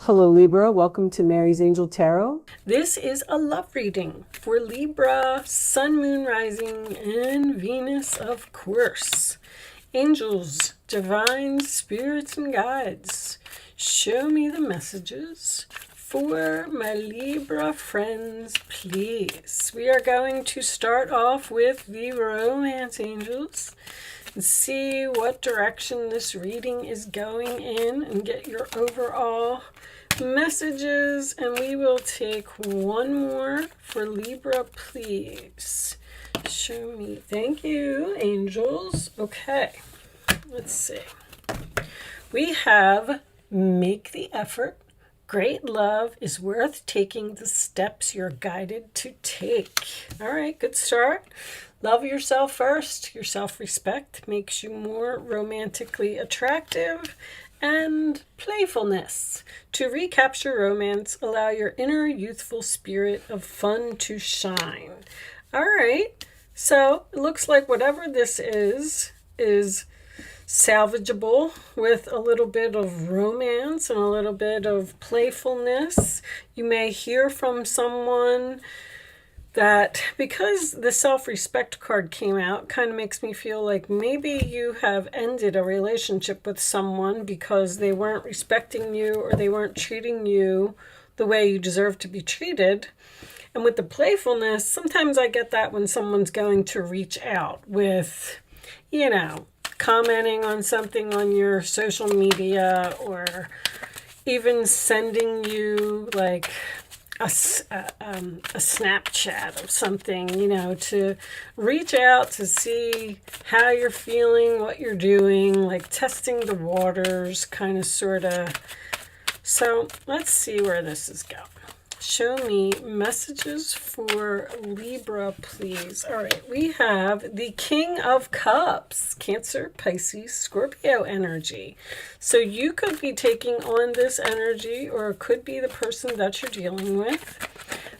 Hello Libra, welcome to Mary's Angel Tarot. This is a love reading for Libra, Sun, Moon, Rising, and Venus, of course. Angels, divine spirits, and guides, show me the messages for my Libra friends, please. We are going to start off with the romance angels and see what direction this reading is going in and get your overall messages, and we will take one more for Libra, please. Show me. Thank you, angels. Okay, let's see. We have make the effort. Great love is worth taking the steps you're guided to take. All right, good start. Love yourself first. Your self-respect makes you more romantically attractive. And playfulness. To recapture romance, allow your inner youthful spirit of fun to shine. All right, so it looks like whatever this is salvageable with a little bit of romance and a little bit of playfulness. You may hear from someone that, because the self-respect card came out, kind of makes me feel like maybe you have ended a relationship with someone because they weren't respecting you or they weren't treating you the way you deserve to be treated. And with the playfulness, sometimes I get that when someone's going to reach out with, commenting on something on your social media, or even sending you like a Snapchat of something, to reach out to see how you're feeling, what you're doing, like testing the waters, kind of, sort of. So let's see where this is going. Show me messages for Libra, please. All right, we have the King of Cups, Cancer, Pisces, Scorpio energy. So you could be taking on this energy, or it could be the person that you're dealing with.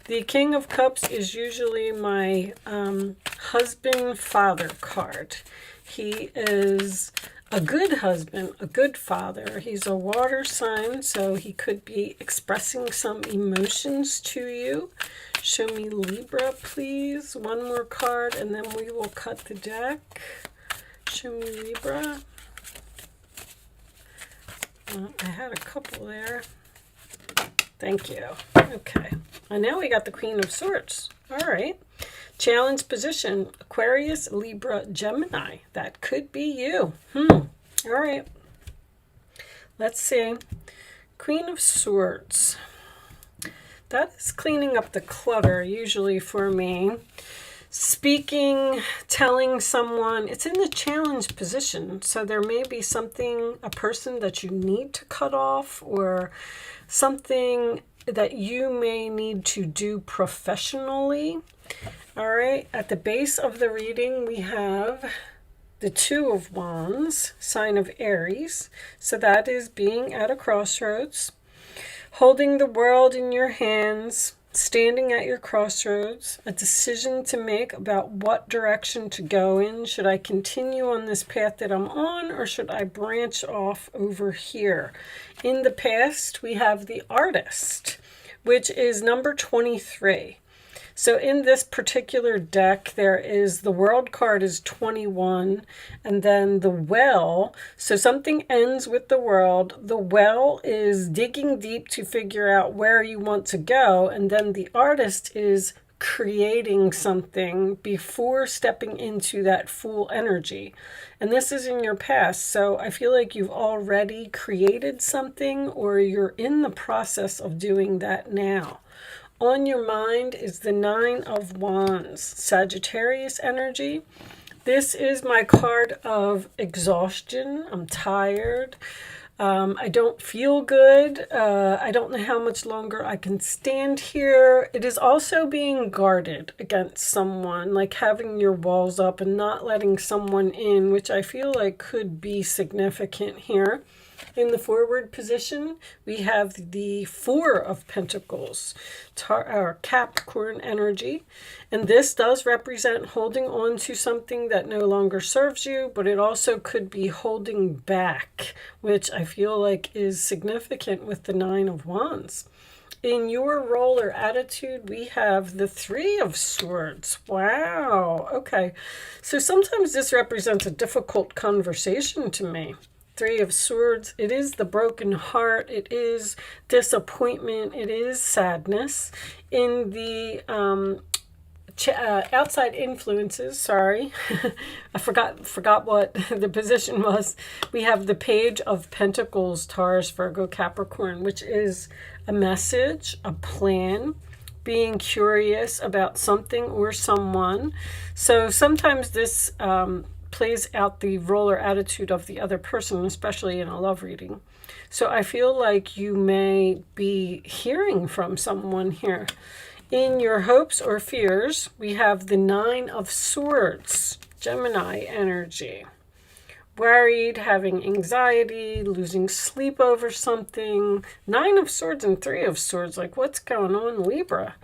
The King of Cups is usually my husband-father card. He is a good husband, a good father. He's a water sign, so he could be expressing some emotions to you. Show me Libra, please. One more card, and then we will cut the deck. Show me Libra. I had a couple there. Thank you. Okay. And now we got the Queen of Swords. All right. Challenge position, Aquarius, Libra, Gemini. That could be you. All right. Let's see. Queen of Swords. That is cleaning up the clutter, usually for me. Speaking, telling someone, it's in the challenge position. So there may be something, a person that you need to cut off, or something that you may need to do professionally. All right, at the base of the reading, we have the Two of Wands, sign of Aries. So that is being at a crossroads, holding the world in your hands, standing at your crossroads, a decision to make about what direction to go in. Should I continue on this path that I'm on, or should I branch off over here? In the past, we have the Artist, which is number 23. So in this particular deck, there is the World card is 21, and then the Well. So something ends with the World. The Well is digging deep to figure out where you want to go, and then the Artist is creating something before stepping into that full energy. And this is in your past, so I feel like you've already created something, or you're in the process of doing that now. On your mind is the Nine of Wands, Sagittarius energy. This is my card of exhaustion. I'm tired. I don't feel good. I don't know how much longer I can stand here. It is also being guarded against someone, like having your walls up and not letting someone in, which I feel like could be significant here. In the forward position, we have the Four of Pentacles, our Capricorn energy. And this does represent holding on to something that no longer serves you, but it also could be holding back, which I feel like is significant with the Nine of Wands. In your role or attitude, we have the Three of Swords. Wow. Okay. So sometimes this represents a difficult conversation to me. Three of Swords, it is the broken heart, it is disappointment, it is sadness. In the outside influences, sorry, I forgot what the position was. We have the Page of Pentacles, Taurus, Virgo, Capricorn, which is a message, a plan, being curious about something or someone. So sometimes this plays out the role or attitude of the other person, especially in a love reading. So I feel like you may be hearing from someone here. In your hopes or fears, we have the Nine of Swords, Gemini energy. Worried, having anxiety, losing sleep over something. Nine of Swords and Three of Swords, like what's going on, Libra?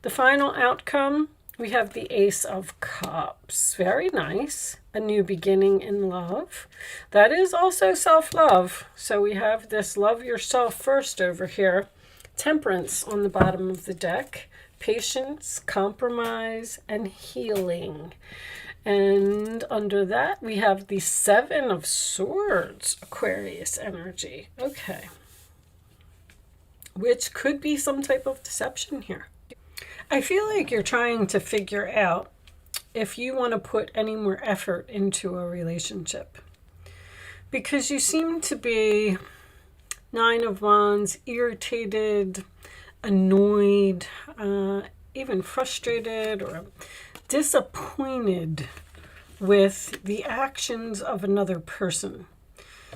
The final outcome, we have the Ace of Cups. Very nice. A new beginning in love. That is also self-love. So we have this love yourself first over here. Temperance on the bottom of the deck. Patience, compromise, and healing. And under that, we have the Seven of Swords, Aquarius energy. Okay. Which could be some type of deception here. I feel like you're trying to figure out if you want to put any more effort into a relationship. Because you seem to be Nine of Wands, irritated, annoyed, even frustrated or disappointed with the actions of another person.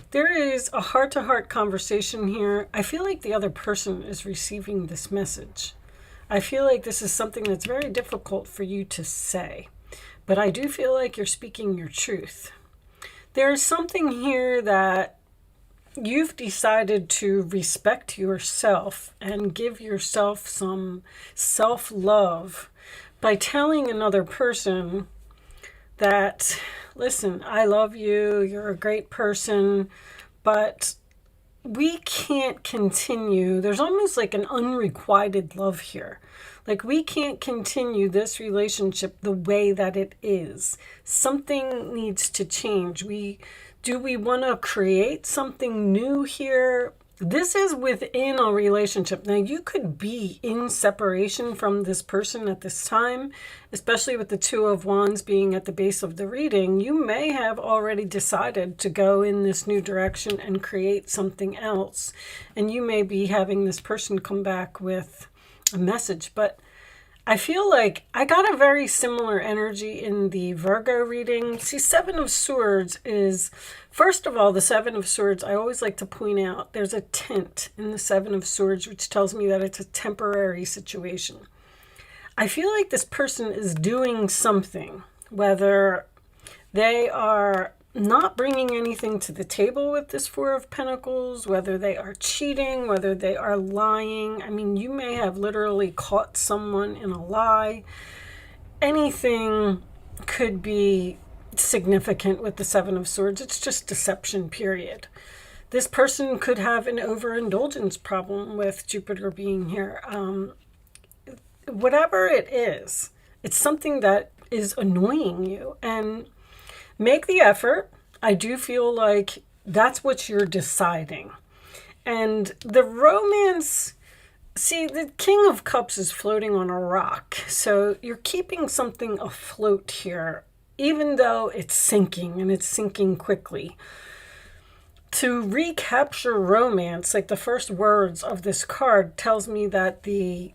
There is a heart-to-heart conversation here. I feel like the other person is receiving this message. I feel like this is something that's very difficult for you to say, but I do feel like you're speaking your truth. There's something here that you've decided to respect yourself and give yourself some self-love by telling another person that, listen, I love you, you're a great person, but we can't continue. There's almost like an unrequited love here. Like we can't continue this relationship the way that it is. Something needs to change. Do we want to create something new here? This is within a relationship. Now, you could be in separation from this person at this time, especially with the Two of Wands being at the base of the reading. You may have already decided to go in this new direction and create something else. And you may be having this person come back with a message. But I feel like I got a very similar energy in the Virgo reading. See, Seven of Swords is, first of all, the Seven of Swords, I always like to point out, there's a tint in the Seven of Swords, which tells me that it's a temporary situation. I feel like this person is doing something, whether they are not bringing anything to the table with this Four of Pentacles, whether they are cheating, whether they are lying. I mean, you may have literally caught someone in a lie. Anything could be significant with the Seven of Swords. It's just deception, period. This person could have an overindulgence problem with Jupiter being here. Whatever it is, it's something that is annoying you. And make the effort. I do feel like that's what you're deciding. And the romance, see, the King of Cups is floating on a rock. So you're keeping something afloat here, even though it's sinking and it's sinking quickly. To recapture romance, like the first words of this card tells me that the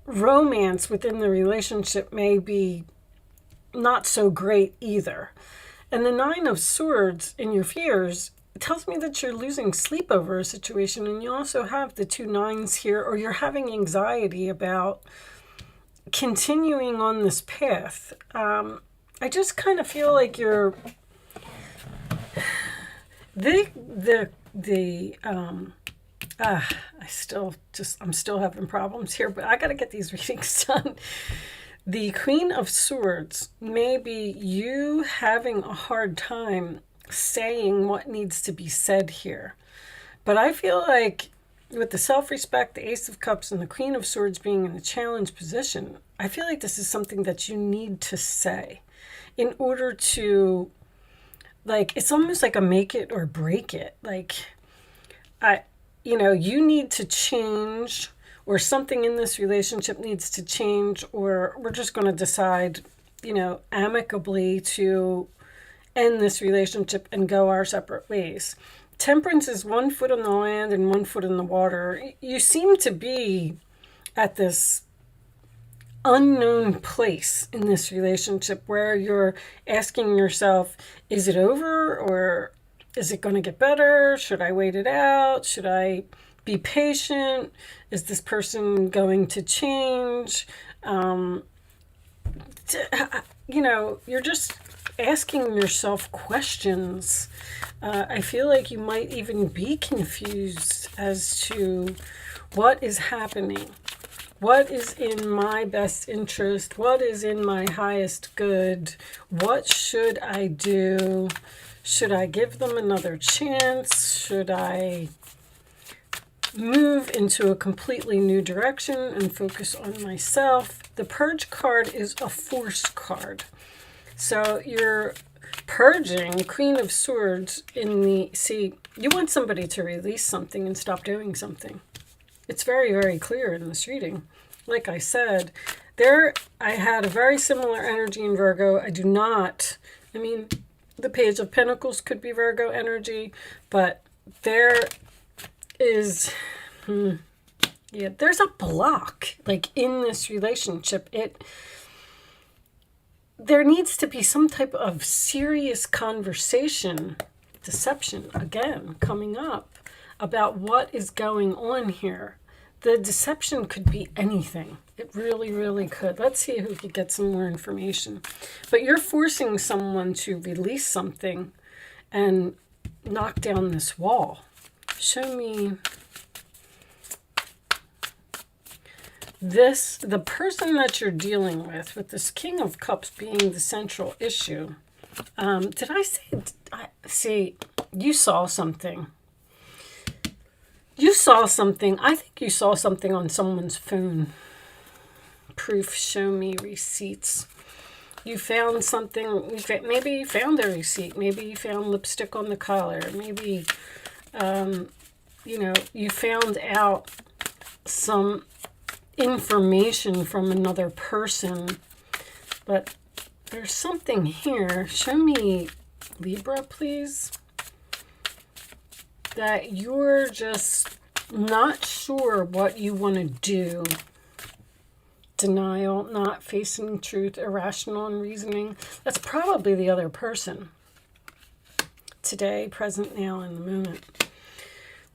romance within the relationship may be not so great either. And the Nine of Swords in your fears, it tells me that you're losing sleep over a situation, and you also have the two nines here, or you're having anxiety about continuing on this path. I just kind of feel like you're the I'm still having problems here, but I got to get these readings done. The Queen of Swords may be you having a hard time saying what needs to be said here. But I feel like with the self-respect, the Ace of Cups, and the Queen of Swords being in the challenge position, I feel like this is something that you need to say in order to, like, it's almost like a make it or break it. Like, you need to change, or something in this relationship needs to change, or we're just going to decide, amicably to end this relationship and go our separate ways. Temperance is 1 foot on the land and 1 foot in the water. You seem to be at this unknown place in this relationship where you're asking yourself, is it over, or is it going to get better? Should I wait it out? Should I be patient? Is this person going to change? You're just asking yourself questions. I feel like you might even be confused as to what is happening. What is in my best interest? What is in my highest good? What should I do? Should I give them another chance? Should I move into a completely new direction and focus on myself? The Purge card is a Force card. So you're purging, Queen of Swords, you want somebody to release something and stop doing something. It's very, very clear in this reading. Like I said, I had a very similar energy in Virgo. The Page of Pentacles could be Virgo energy, but there is, there's a block, like, in this relationship. There needs to be some type of serious conversation, deception, again, coming up about what is going on here. The deception could be anything. It really, really could. Let's see if we could get some more information. But you're forcing someone to release something and knock down this wall. Show me the person that you're dealing with this King of Cups being the central issue. Did I say, you saw something. You saw something. I think you saw something on someone's phone. Proof, show me receipts. You found something. Maybe you found a receipt. Maybe you found lipstick on the collar. Maybe, you found out some information from another person. But there's something here. Show me Libra, please. That you're just not sure what you want to do. Denial, not facing truth, irrational and reasoning. That's probably the other person. Today, present, now, in the moment.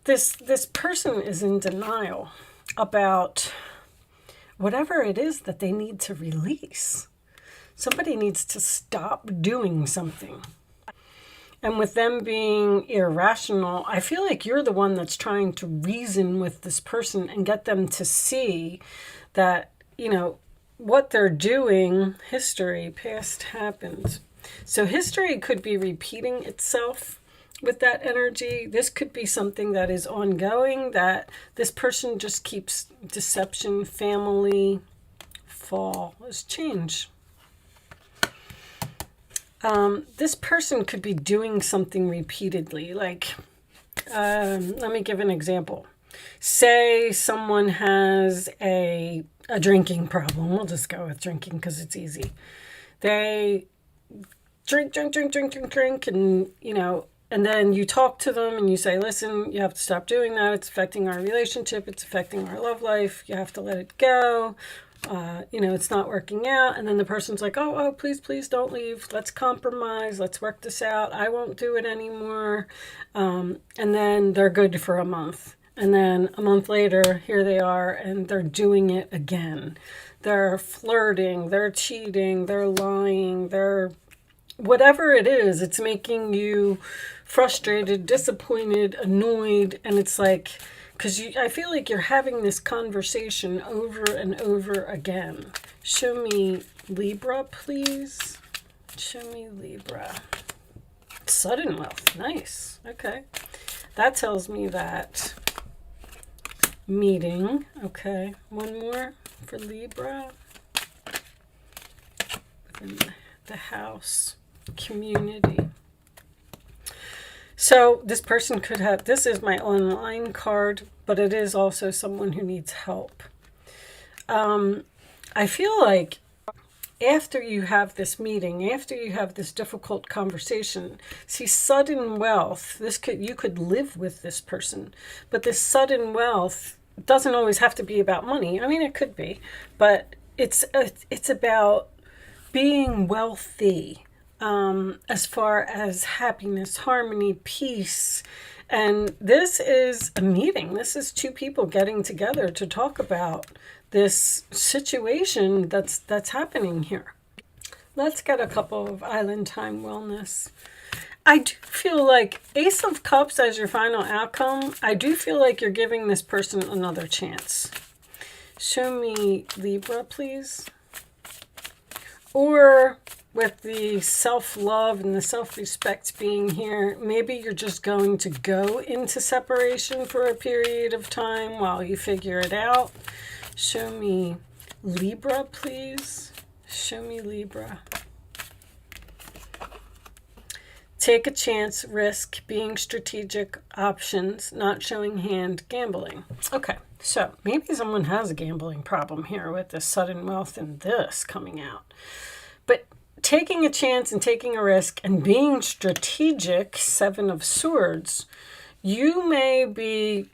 This person is in denial about whatever it is that they need to release. Somebody needs to stop doing something. And with them being irrational, I feel like you're the one that's trying to reason with this person and get them to see that, what they're doing, history, past happened. So history could be repeating itself with that energy. This could be something that is ongoing, that this person just keeps deception, family, fall, is change. This person could be doing something repeatedly. Like, let me give an example. Say someone has a drinking problem. We'll just go with drinking because it's easy. They drink, and, and then you talk to them and you say, listen, you have to stop doing that. It's affecting our relationship. It's affecting our love life. You have to let it go. It's not working out. And then the person's like, oh, please don't leave. Let's compromise. Let's work this out. I won't do it anymore. And then they're good for a month. And then a month later, here they are, and they're doing it again. They're flirting, they're cheating, they're lying, they're whatever it is, it's making you frustrated, disappointed, annoyed, and it's like, because I feel like you're having this conversation over and over again. Show me Libra, please. Show me Libra. Sudden wealth. Nice. Okay. That tells me that meeting. Okay. One more for Libra. Within the house. Community. So this person could have, this is my online card, but it is also someone who needs help. I feel like after you have this meeting, after you have this difficult conversation, see, sudden wealth, you could live with this person, but this sudden wealth doesn't always have to be about money. I mean, it could be, but it's about being wealthy, as far as happiness, harmony, peace. And this is a meeting. This is two people getting together to talk about this situation that's happening here. Let's get a couple of Island Time Wellness. I do feel like Ace of Cups as your final outcome. I do feel like you're giving this person another chance. Show me Libra, please. Or with the self-love and the self-respect being here, maybe you're just going to go into separation for a period of time while you figure it out. Show me Libra, please. Show me Libra. Take a chance, risk, being strategic, options, not showing hand, gambling. Okay, so maybe someone has a gambling problem here with this sudden wealth and this coming out. But taking a chance and taking a risk and being strategic, Seven of Swords, you may be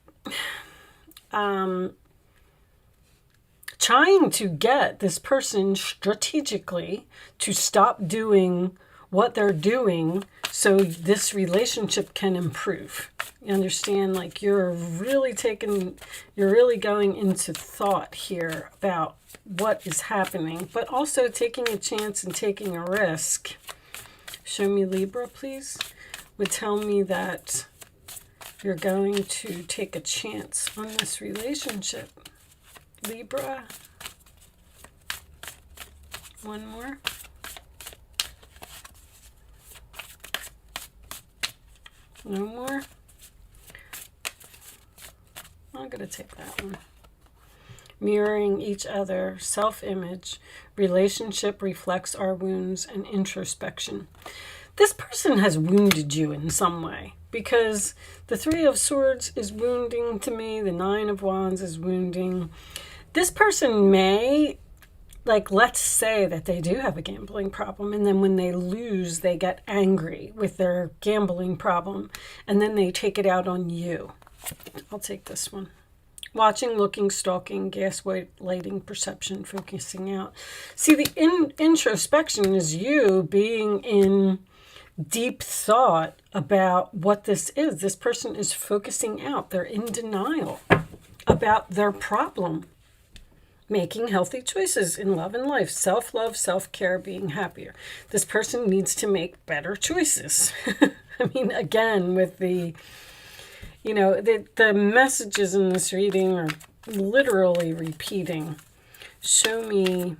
trying to get this person strategically to stop doing what they're doing so this relationship can improve. You understand? Like you're really going into thought here about what is happening, but also taking a chance and taking a risk. Show me Libra, please. Would tell me that you're going to take a chance on this relationship. Libra. One more. No more. I'm going to take that one. Mirroring each other, self-image, relationship reflects our wounds, and introspection. This person has wounded you in some way, because the Three of Swords is wounding to me. The Nine of Wands is wounding. This person may, like, let's say that they do have a gambling problem, and then when they lose, they get angry with their gambling problem, and then they take it out on you. I'll take this one. Watching, looking, stalking, gaslighting, perception, focusing out. See, the introspection is you being in deep thought about what this is. This person is focusing out. They're in denial about their problem. Making healthy choices in love and life. Self-love, self-care, being happier. This person needs to make better choices. I mean, again, with the... You know, the messages in this reading are literally repeating. Show me.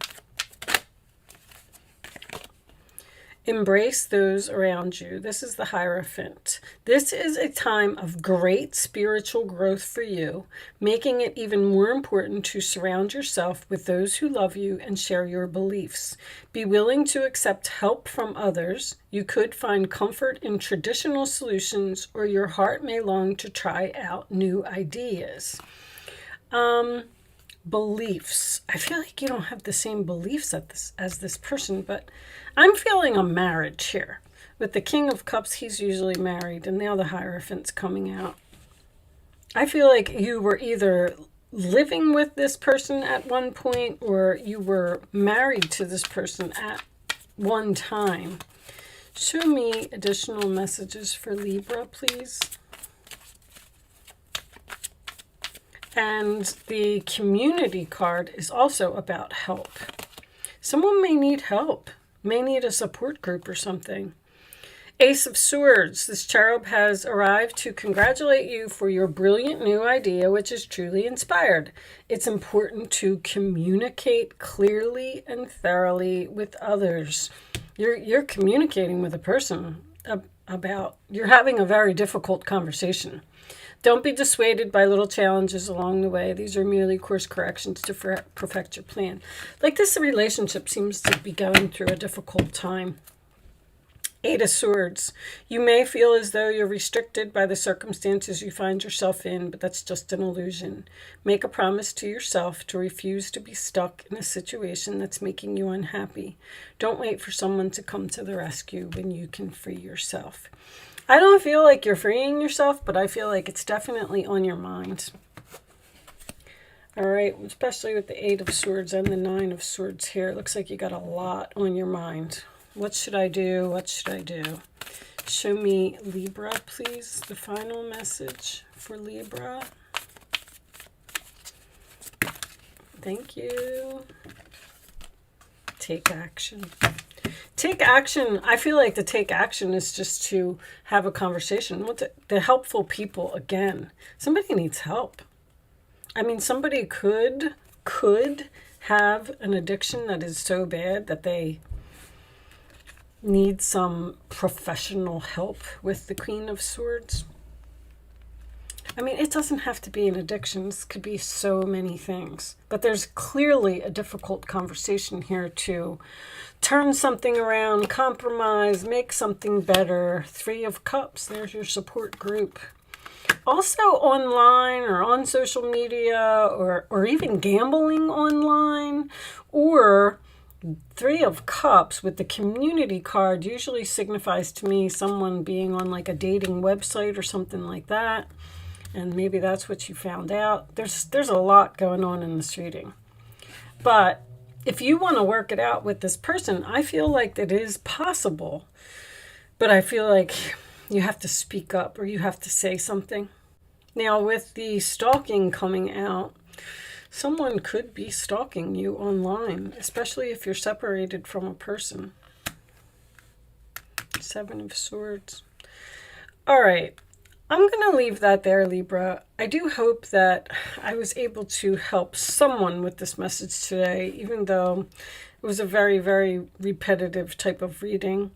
Embrace those around you. This is the Hierophant. This is a time of great spiritual growth for you, making it even more important to surround yourself with those who love you and share your beliefs. Be willing to accept help from others. You could find comfort in traditional solutions, or your heart may long to try out new ideas. Beliefs. I feel like you don't have the same beliefs as this person, but I'm feeling a marriage here. With the King of Cups, he's usually married, and now the Hierophant's coming out. I feel like you were either living with this person at one point, or you were married to this person at one time. Show me additional messages for Libra, please. And the Community card is also about help. Someone may need help, may need a support group or something. Ace of Swords. This cherub has arrived to congratulate you for your brilliant new idea, which is truly inspired. It's important to communicate clearly and thoroughly with others. You're communicating with a person about, you're having a very difficult conversation. Don't be dissuaded by little challenges along the way. These are merely course corrections to perfect your plan. Like this relationship seems to be going through a difficult time. Eight of Swords. You may feel as though you're restricted by the circumstances you find yourself in, but that's just an illusion. Make a promise to yourself to refuse to be stuck in a situation that's making you unhappy. Don't wait for someone to come to the rescue when you can free yourself. I don't feel like you're freeing yourself, but I feel like it's definitely on your mind. All right, especially with the Eight of Swords and the Nine of Swords here. It looks like you got a lot on your mind. What should I do? What should I do? Show me Libra, please. The final message for Libra. Thank you. Take action. Take action. I feel like the take action is just to have a conversation with the helpful people again. Somebody needs help. I mean, somebody could have an addiction that is so bad that they need some professional help with the Queen of Swords. I mean, it doesn't have to be an addiction. This could be so many things. But there's clearly a difficult conversation here to turn something around, compromise, make something better. Three of Cups, there's your support group. Also online or on social media or even gambling online, or Three of Cups with the community card usually signifies to me someone being on like a dating website or something like that. And maybe that's what you found out. There's a lot going on in this reading. But if you want to work it out with this person, I feel like it is possible. But I feel like you have to speak up or you have to say something. Now with the stalking coming out, someone could be stalking you online, especially if you're separated from a person. Seven of Swords. All right. I'm going to leave that there, Libra. I do hope that I was able to help someone with this message today, even though it was a very, very repetitive type of reading.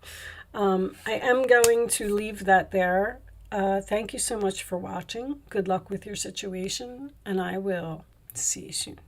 I am going to leave that there. Thank you so much for watching. Good luck with your situation, and I will see you soon.